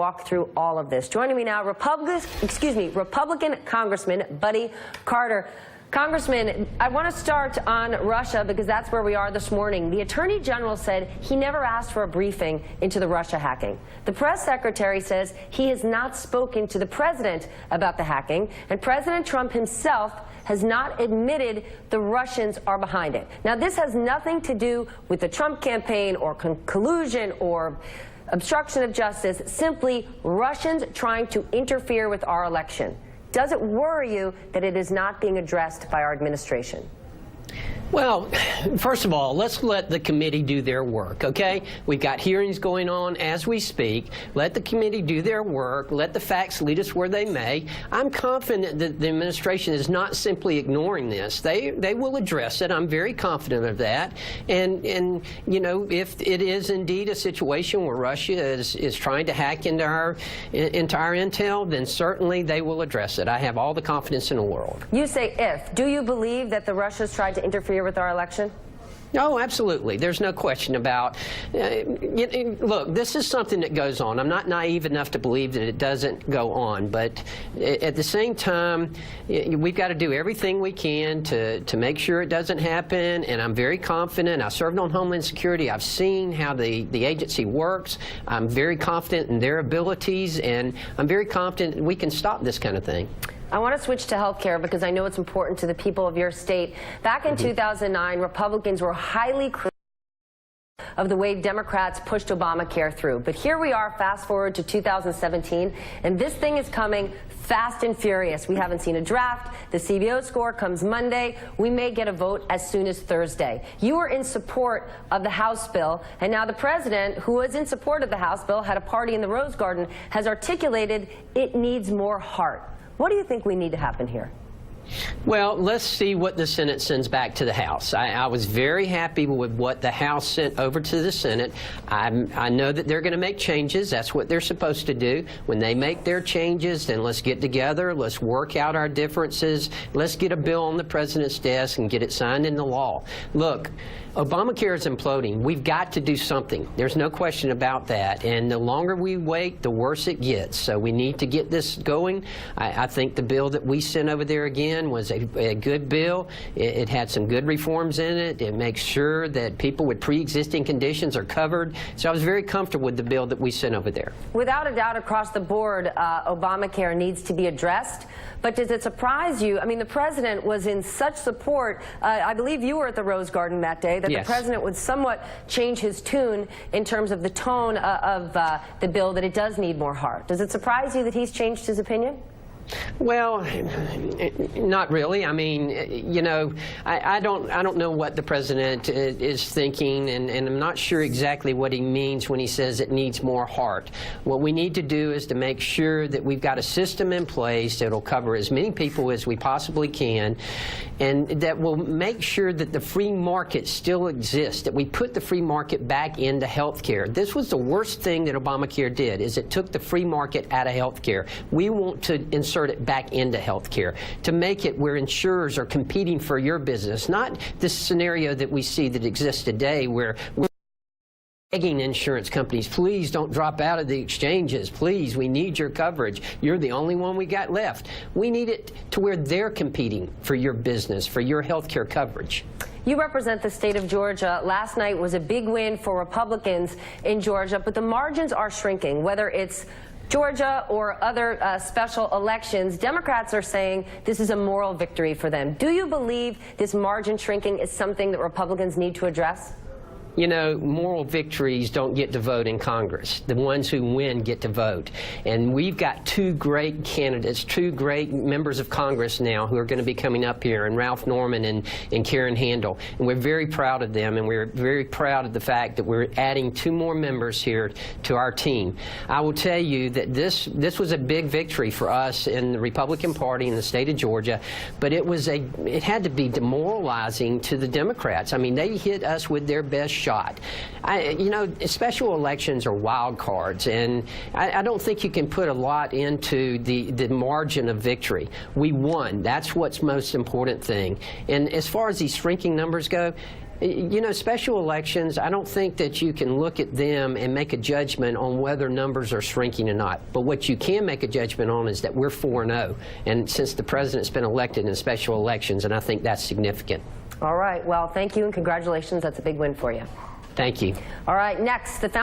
walk through all of this. Joining me now, Republican Congressman Buddy Carter. Congressman, I want to start on Russia because that's where we are this morning. The Attorney General said he never asked for a briefing into the Russia hacking. The press secretary says he has not spoken to the president about the hacking, and President Trump himself has not admitted the Russians are behind it. Now, this has nothing to do with the Trump campaign or collusion or obstruction of justice, simply Russians trying to interfere with our election. Does it worry you that it is not being addressed by our administration? Well, first of all, let's let the committee do their work, okay? We've got hearings going on as we speak. Let the committee do their work. Let the facts lead us where they may. I'm confident that the administration is not simply ignoring this. They will address it. I'm very confident of that. And you know, if it is indeed a situation where Russia is trying to hack into our intel, then certainly they will address it. I have all the confidence in the world. You say if. Do you believe that the Russians tried to interfere with our election? No, absolutely. There's no question about look, this is something that goes on. I'm not naive enough to believe that it doesn't go on, but at the same time, we've got to do everything we can to make sure it doesn't happen, and I'm very confident. I served on Homeland Security. I've seen how the agency works. I'm very confident in their abilities, and I'm very confident we can stop this kind of thing. I want to switch to health care because I know it's important to the people of your state. Back in 2009, Republicans were highly critical of the way Democrats pushed Obamacare through. But here we are, fast forward to 2017, and this thing is coming fast and furious. We haven't seen a draft. The CBO score comes Monday. We may get a vote as soon as Thursday. You were in support of the House bill, and now the president, who was in support of the House bill, had a party in the Rose Garden, has articulated it needs more heart. What do you think we need to happen here? Well, let's see what the Senate sends back to the House. I was very happy with what the House sent over to the Senate. I know that they're going to make changes. That's what they're supposed to do. When they make their changes, then let's get together. Let's work out our differences. Let's get a bill on the president's desk and get it signed into law. Look, Obamacare is imploding. We've got to do something. There's no question about that. And the longer we wait, the worse it gets. So we need to get this going. I think the bill that we sent over there again was a good bill. It had some good reforms in it. It makes sure that people with pre-existing conditions are covered. So I was very comfortable with the bill that we sent over there. Without a doubt, across the board, Obamacare needs to be addressed. But does it surprise you? I mean, the president was in such support. I believe you were at the Rose Garden that day, that yes. The president would somewhat change his tune in terms of the tone of the bill, that it does need more heart. Does it surprise you that he's changed his opinion? Well, not really. I mean, you know, I don't know what the president is thinking, and I'm not sure exactly what he means when he says it needs more heart. What we need to do is to make sure that we've got a system in place that will cover as many people as we possibly can, and that will make sure that the free market still exists, that we put the free market back into health care. This was the worst thing that Obamacare did, is it took the free market out of health care. We want to insert it back into health care to make it where insurers are competing for your business, not this scenario that we see that exists today where we're begging insurance companies, please don't drop out of the exchanges. Please, we need your coverage. You're the only one we got left. We need it to where they're competing for your business, for your health care coverage. You represent the state of Georgia. Last night was a big win for Republicans in Georgia, but the margins are shrinking, whether it's Georgia or other special elections. Democrats are saying this is a moral victory for them. Do you believe this margin shrinking is something that Republicans need to address? You know, moral victories don't get to vote in Congress. The ones who win get to vote. And we've got two great candidates, two great members of Congress now who are going to be coming up here, and Ralph Norman and Karen Handel. And we're very proud of them, and we're very proud of the fact that we're adding 2 more members here to our team. I will tell you that this was a big victory for us in the Republican Party in the state of Georgia, but it had to be demoralizing to the Democrats. I mean, they hit us with their best shot. You know, special elections are wild cards, and I don't think you can put a lot into the margin of victory. We won. That's what's most important thing. And as far as these shrinking numbers go, You know, special elections, I don't think that you can look at them and make a judgment on whether numbers are shrinking or not. But what you can make a judgment on is that we're 4-0. And since the president's been elected in special elections, and I think that's significant. All right. Well, thank you and congratulations. That's a big win for you. Thank you. All right. Next, the